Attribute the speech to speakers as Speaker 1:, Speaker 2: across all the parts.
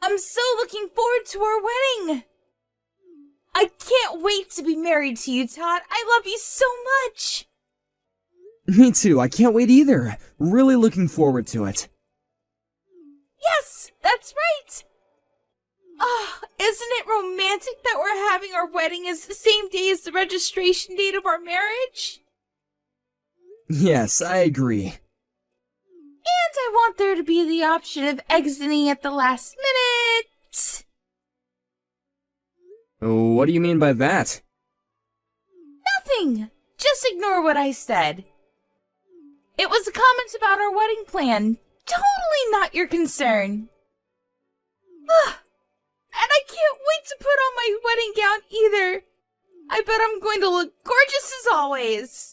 Speaker 1: I'm so looking forward to our wedding. I can't wait to be married to you, Todd. I love you so much.
Speaker 2: Me too, I can't wait either. Really looking forward to it.
Speaker 1: Yes, that's right. Ah, isn't it romantic that we're having our wedding as the same day as the registration date of our marriage?
Speaker 2: Yes, I agree.
Speaker 1: And I want there to be the option of exiting at the last minute.
Speaker 2: What do you mean by that?
Speaker 1: Nothing. Just ignore what I said. It was a comment about our wedding plan. Totally not your concern. And I can't wait to put on my wedding gown either. I bet I'm going to look gorgeous as always.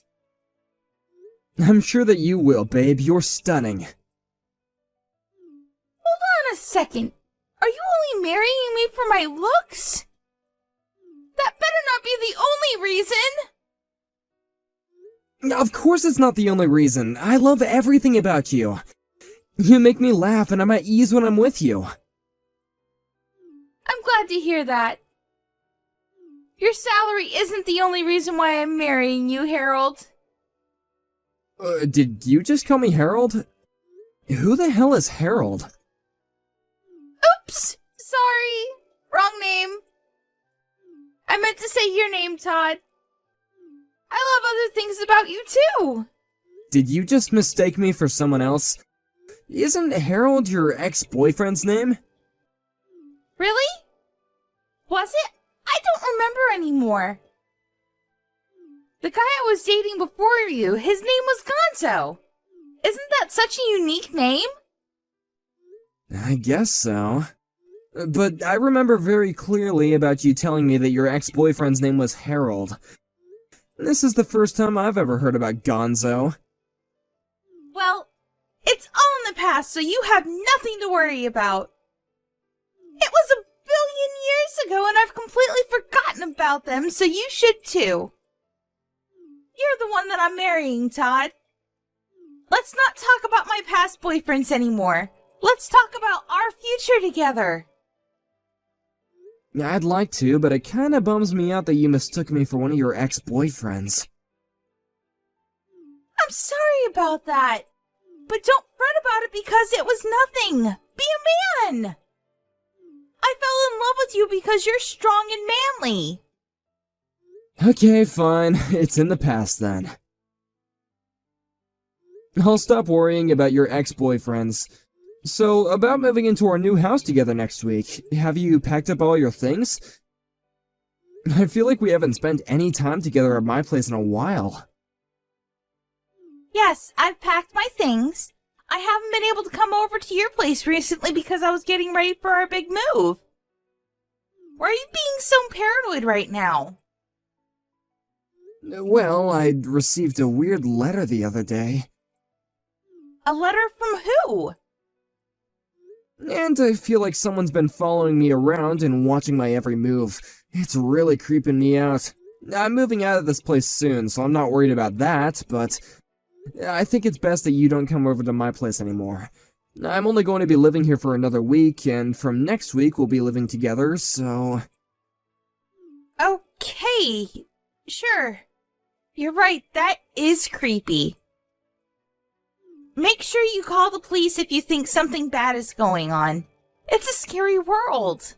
Speaker 2: I'm sure that you will, babe. You're stunning.
Speaker 1: Hold on a second. Are you only marrying me for my looks? That better not be the only reason.
Speaker 2: Of course it's not the only reason. I love everything about you. You make me laugh and I'm at ease when I'm with you.
Speaker 1: I'm glad to hear that. Your salary isn't the only reason why I'm marrying you, Harold.
Speaker 2: Did you just call me Harold? Who the hell is Harold?
Speaker 1: Oops! Sorry. Wrong name. I meant to say your name, Todd. I love other things about you, too.
Speaker 2: Did you just mistake me for someone else? Isn't Harold your ex-boyfriend's name?
Speaker 1: Really? Was it? I don't remember anymore. The guy I was dating before you, his name was Gonzo. Isn't that such a unique name?
Speaker 2: I guess so. But I remember very clearly about you telling me that your ex-boyfriend's name was Harold. This is the first time I've ever heard about Gonzo.
Speaker 1: Well, it's all in the past, so you have nothing to worry about. It was a billion years ago, and I've completely forgotten about them, so you should too. You're the one that I'm marrying, Todd. Let's not talk about my past boyfriends anymore. Let's talk about our future together.
Speaker 2: I'd like to, but it kinda bums me out that you mistook me for one of your ex-boyfriends.
Speaker 1: I'm sorry about that. But don't fret about it because it was nothing. Be a man. I fell in love with you because you're strong and manly.
Speaker 2: Okay, fine. It's in the past then. I'll stop worrying about your ex-boyfriends. So, about moving into our new house together next week, have you packed up all your things? I feel like we haven't spent any time together at my place in a while.
Speaker 1: Yes, I've packed my things. I haven't been able to come over to your place recently because I was getting ready for our big move. Why are you being so paranoid right now?
Speaker 2: Well, I received a weird letter the other day.
Speaker 1: A letter from who?
Speaker 2: And I feel like someone's been following me around and watching my every move. It's really creeping me out. I'm moving out of this place soon, so I'm not worried about that, but I think it's best that you don't come over to my place anymore. I'm only going to be living here for another week, and from next week we'll be living together, so...
Speaker 1: Okay, sure. You're right, that is creepy. Make sure you call the police if you think something bad is going on. It's a scary world.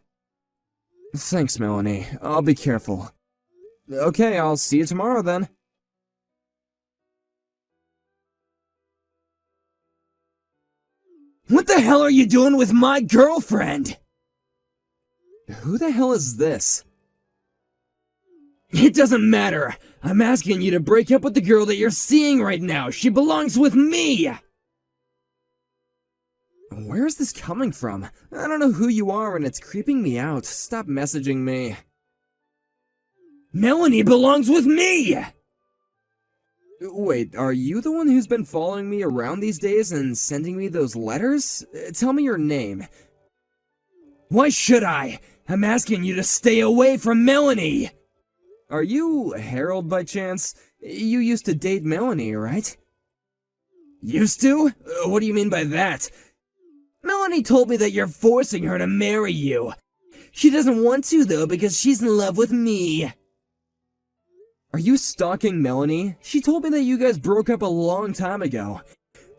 Speaker 2: Thanks, Melanie. I'll be careful. Okay, I'll see you tomorrow then. What the hell are you doing with my girlfriend? Who the hell is this? It doesn't matter. I'm asking you to break up with the girl that you're seeing right now. She belongs with me! Where is this coming from? I don't know who you are and it's creeping me out. Stop messaging me. Melanie belongs with me! Wait, are you the one who's been following me around these days and sending me those letters? Tell me your name. Why should I? I'm asking you to stay away from Melanie! Are you Harold by chance? You used to date Melanie, right? Used to? What do you mean by that? Melanie told me that you're forcing her to marry you. She doesn't want to, though, because she's in love with me. Are you stalking Melanie? She told me that you guys broke up a long time ago.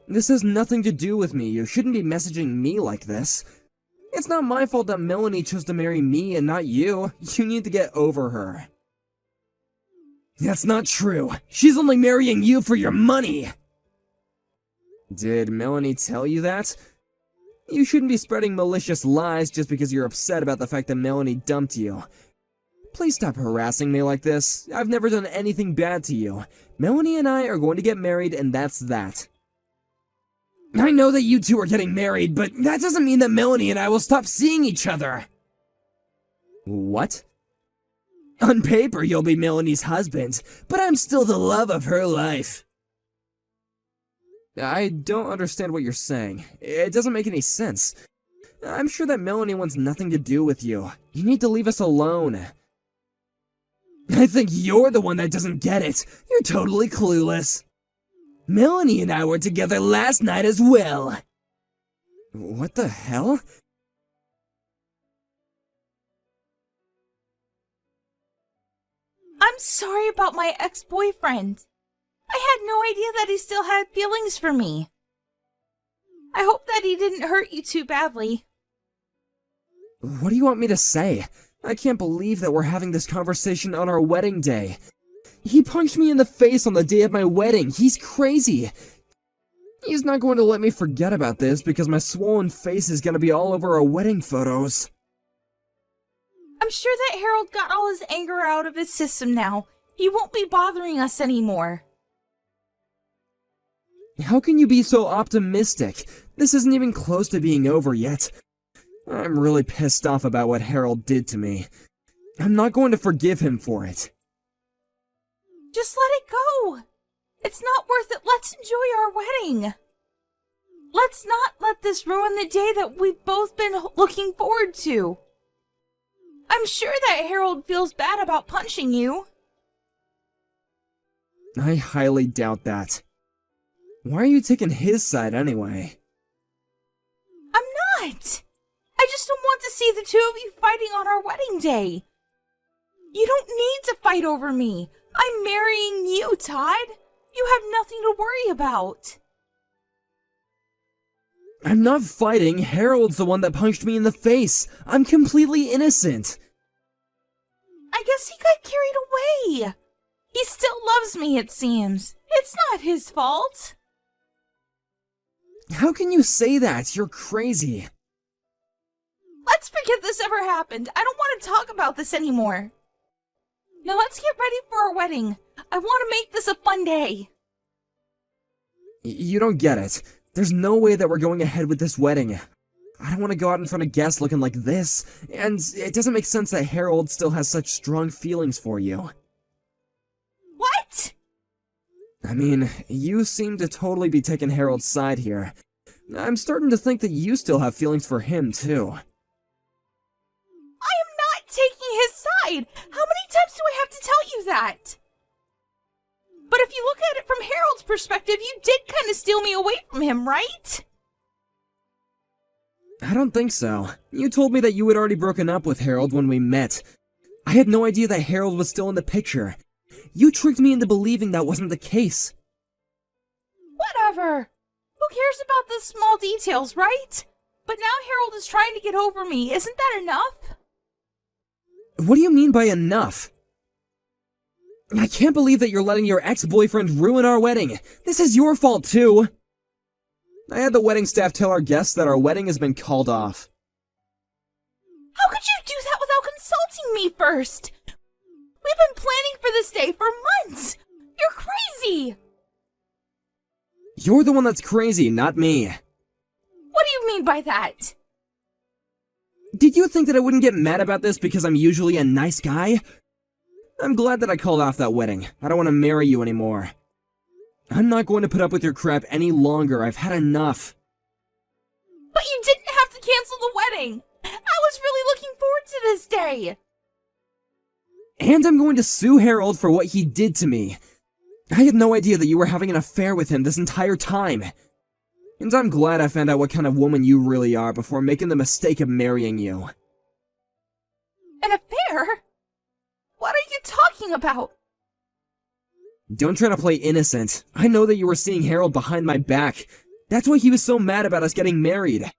Speaker 2: This has nothing to do with me. You shouldn't be messaging me like this. It's not my fault that Melanie chose to marry me and not you. You need to get over her. That's not true. She's only marrying you for your money. Did Melanie tell you that? You shouldn't be spreading malicious lies just because you're upset about the fact that Melanie dumped you. Please stop harassing me like this. I've never done anything bad to you. Melanie and I are going to get married, and that's that. I know that you two are getting married, but that doesn't mean that Melanie and I will stop seeing each other. What? On paper, you'll be Melanie's husband, but I'm still the love of her life. I don't understand what you're saying. It doesn't make any sense. I'm sure that Melanie wants nothing to do with you. You need to leave us alone. I think you're the one that doesn't get it. You're totally clueless. Melanie and I were together last night as well. What the hell?
Speaker 1: I'm sorry about my ex-boyfriend. I had no idea that he still had feelings for me. I hope that he didn't hurt you too badly.
Speaker 2: What do you want me to say? I can't believe that we're having this conversation on our wedding day. He punched me in the face on the day of my wedding. He's crazy. He's not going to let me forget about this because my swollen face is going to be all over our wedding photos.
Speaker 1: I'm sure that Harold got all his anger out of his system now. He won't be bothering us anymore.
Speaker 2: How can you be so optimistic? This isn't even close to being over yet. I'm really pissed off about what Harold did to me. I'm not going to forgive him for it.
Speaker 1: Just let it go. It's not worth it. Let's enjoy our wedding. Let's not let this ruin the day that we've both been looking forward to. I'm sure that Harold feels bad about punching you.
Speaker 2: I highly doubt that. Why are you taking his side anyway?
Speaker 1: I'm not. I just don't want to see the two of you fighting on our wedding day. You don't need to fight over me. I'm marrying you, Todd. You have nothing to worry about.
Speaker 2: I'm not fighting. Harold's the one that punched me in the face. I'm completely innocent.
Speaker 1: I guess he got carried away. He still loves me, it seems. It's not his fault.
Speaker 2: How can you say that? You're crazy.
Speaker 1: Let's forget this ever happened. I don't want to talk about this anymore. Now let's get ready for our wedding. I want to make this a fun day.
Speaker 2: You don't get it. There's no way that we're going ahead with this wedding. I don't want to go out in front of guests looking like this, and it doesn't make sense that Harold still has such strong feelings for you.
Speaker 1: What?
Speaker 2: I mean, you seem to totally be taking Harold's side here. I'm starting to think that you still have feelings for him, too.
Speaker 1: I am not taking his side! How many times do I have to tell you that? But if you look at it from Harold's perspective, you did kind of steal me away from him, right?
Speaker 2: I don't think so. You told me that you had already broken up with Harold when we met. I had no idea that Harold was still in the picture. You tricked me into believing that wasn't the case.
Speaker 1: Whatever. Who cares about the small details, right? But now Harold is trying to get over me. Isn't that enough?
Speaker 2: What do you mean by enough? I can't believe that you're letting your ex-boyfriend ruin our wedding. This is your fault, too. I had the wedding staff tell our guests that our wedding has been called off.
Speaker 1: How could you do that without consulting me first? We've been planning for this day for months. You're crazy.
Speaker 2: You're the one that's crazy, not me.
Speaker 1: What do you mean by that?
Speaker 2: Did you think that I wouldn't get mad about this because I'm usually a nice guy? I'm glad that I called off that wedding. I don't want to marry you anymore. I'm not going to put up with your crap any longer. I've had enough.
Speaker 1: But you didn't have to cancel the wedding. I was really looking forward to this day.
Speaker 2: And I'm going to sue Harold for what he did to me. I had no idea that you were having an affair with him this entire time. And I'm glad I found out what kind of woman you really are before making the mistake of marrying you.
Speaker 1: An affair? What are you talking about?
Speaker 2: Don't try to play innocent. I know that you were seeing Harold behind my back. That's why he was so mad about us getting married.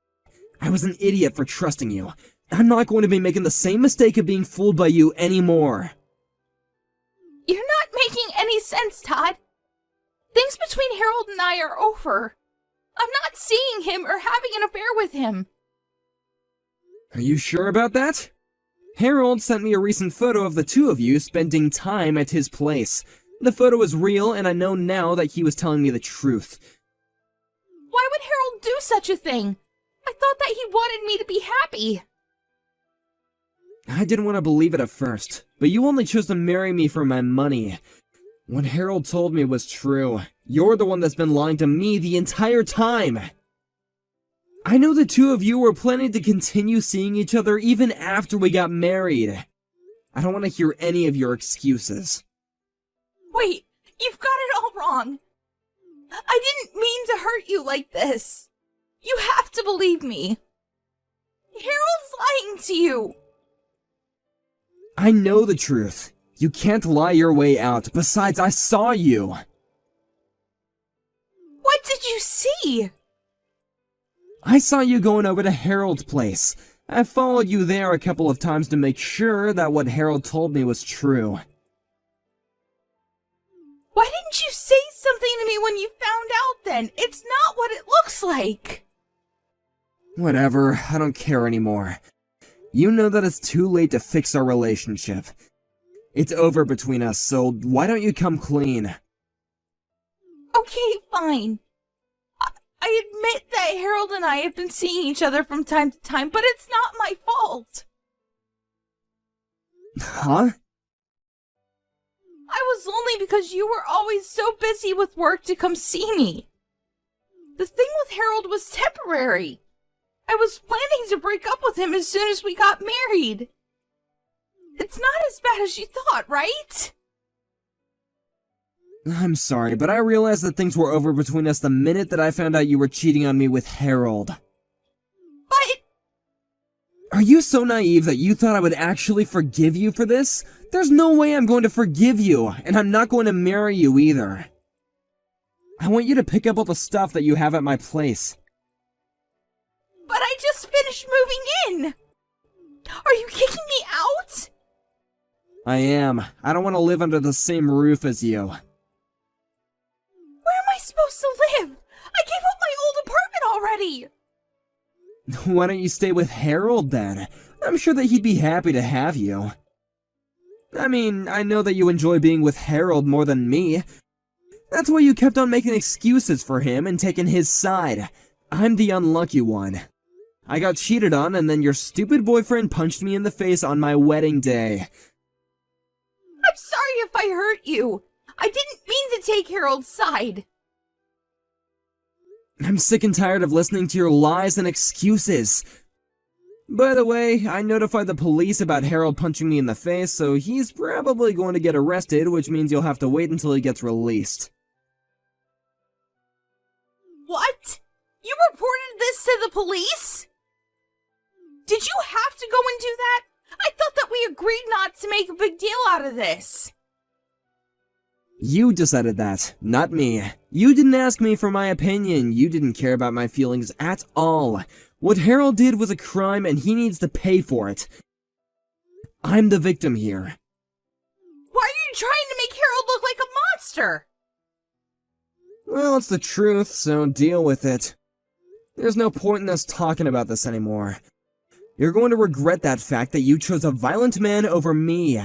Speaker 2: I was an idiot for trusting you. I'm not going to be making the same mistake of being fooled by you anymore.
Speaker 1: You're not making any sense, Todd. Things between Harold and I are over. I'm not seeing him or having an affair with him.
Speaker 2: Are you sure about that? Harold sent me a recent photo of the two of you spending time at his place. The photo is real, and I know now that he was telling me the truth.
Speaker 1: Why would Harold do such a thing? I thought that he wanted me to be happy.
Speaker 2: I didn't want to believe it at first, but you only chose to marry me for my money. What Harold told me was true. You're the one that's been lying to me the entire time. I know the two of you were planning to continue seeing each other even after we got married. I don't want to hear any of your excuses.
Speaker 1: Wait, you've got it all wrong. I didn't mean to hurt you like this. You have to believe me. Harold's lying to you.
Speaker 2: I know the truth. You can't lie your way out. Besides, I saw you.
Speaker 1: What did you see?
Speaker 2: I saw you going over to Harold's place. I followed you there a couple of times to make sure that what Harold told me was true.
Speaker 1: Why didn't you say something to me when you found out then? It's not what it looks like.
Speaker 2: Whatever, I don't care anymore. You know that it's too late to fix our relationship. It's over between us, so why don't you come clean?
Speaker 1: Okay, fine. I admit that Harold and I have been seeing each other from time to time, but it's not my fault.
Speaker 2: Huh?
Speaker 1: I was lonely because you were always so busy with work to come see me. The thing with Harold was temporary. I was planning to break up with him as soon as we got married. It's not as bad as you thought, right?
Speaker 2: I'm sorry, but I realized that things were over between us the minute that I found out you were cheating on me with Harold.
Speaker 1: But...
Speaker 2: Are you so naive that you thought I would actually forgive you for this? There's no way I'm going to forgive you, and I'm not going to marry you either. I want you to pick up all the stuff that you have at my place.
Speaker 1: But I just finished moving in! Are you kicking me out?
Speaker 2: I am. I don't want to live under the same roof as you.
Speaker 1: Where am I supposed to live? I gave up my old apartment already!
Speaker 2: Why don't you stay with Harold then? I'm sure that he'd be happy to have you. I mean, I know that you enjoy being with Harold more than me. That's why you kept on making excuses for him and taking his side. I'm the unlucky one. I got cheated on, and then your stupid boyfriend punched me in the face on my wedding day.
Speaker 1: I'm sorry if I hurt you. I didn't mean to take Harold's side.
Speaker 2: I'm sick and tired of listening to your lies and excuses. By the way, I notified the police about Harold punching me in the face, so he's probably going to get arrested, which means you'll have to wait until he gets released.
Speaker 1: What? You reported this to the police? Did you have to go and do that? I thought that we agreed not to make a big deal out of this.
Speaker 2: You decided that, not me. You didn't ask me for my opinion. You didn't care about my feelings at all. What Harold did was a crime and he needs to pay for it. I'm the victim here.
Speaker 1: Why are you trying to make Harold look like a monster?
Speaker 2: Well, it's the truth, so deal with it. There's no point in us talking about this anymore. You're going to regret that fact that you chose a violent man over me.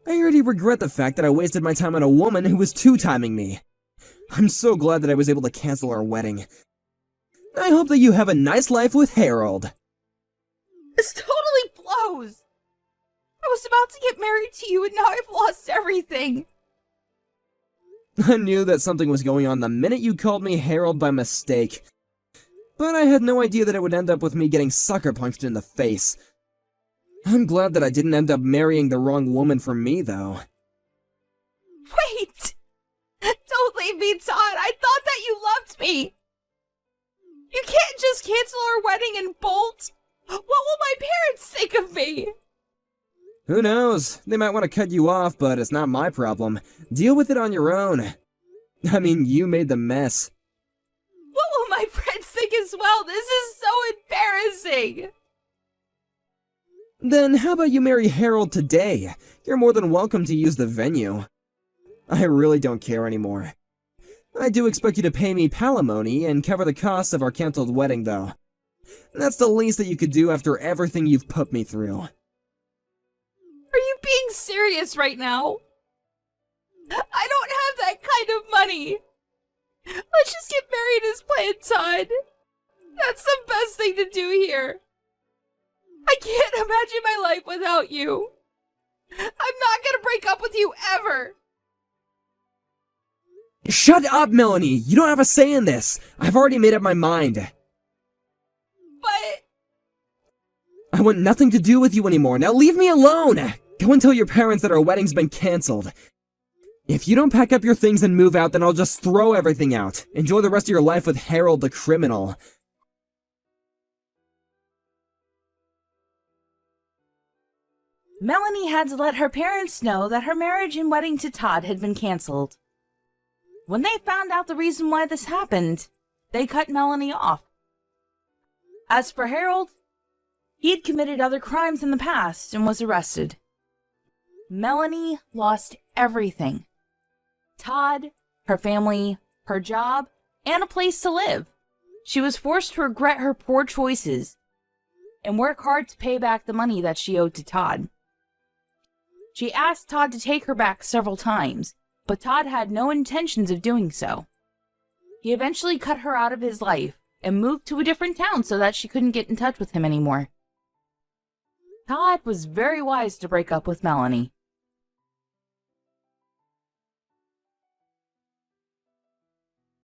Speaker 2: I already regret the fact that I wasted my time on a woman who was two-timing me. I'm so glad that I was able to cancel our wedding. I hope that you have a nice life with Harold.
Speaker 1: This totally blows. I was about to get married to you and now I've lost everything.
Speaker 2: I knew that something was going on the minute you called me Harold by mistake. But I had no idea that it would end up with me getting sucker punched in the face. I'm glad that I didn't end up marrying the wrong woman for me, though.
Speaker 1: Wait! Don't leave me, Todd! I thought that you loved me! You can't just cancel our wedding and bolt. What will my parents think of me?
Speaker 2: Who knows? They might want to cut you off, but it's not my problem. Deal with it on your own. I mean, you made the mess.
Speaker 1: What will my friends think as well? This is so embarrassing.
Speaker 2: Then how about you marry Harold today? You're more than welcome to use the venue. I really don't care anymore. I do expect you to pay me palimony and cover the costs of our canceled wedding, though. That's the least that you could do after everything you've put me through.
Speaker 1: Are you being serious right now? I don't have that kind of money. Let's just get married as planned, Todd. That's the best thing to do here. I can't imagine my life without you. I'm not gonna break up with you ever.
Speaker 2: Shut up, Melanie! You don't have a say in this! I've already made up my mind.
Speaker 1: But...
Speaker 2: I want nothing to do with you anymore. Now leave me alone! Go and tell your parents that our wedding's been cancelled. If you don't pack up your things and move out, then I'll just throw everything out. Enjoy the rest of your life with Harold the criminal.
Speaker 1: Melanie had to let her parents know that her marriage and wedding to Todd had been canceled. When they found out the reason why this happened, they cut Melanie off. As for Harold, he had committed other crimes in the past and was arrested. Melanie lost everything. Todd, her family, her job, and a place to live. She was forced to regret her poor choices and work hard to pay back the money that she owed to Todd. She asked Todd to take her back several times, but Todd had no intentions of doing so. He eventually cut her out of his life and moved to a different town so that she couldn't get in touch with him anymore. Todd was very wise to break up with Melanie.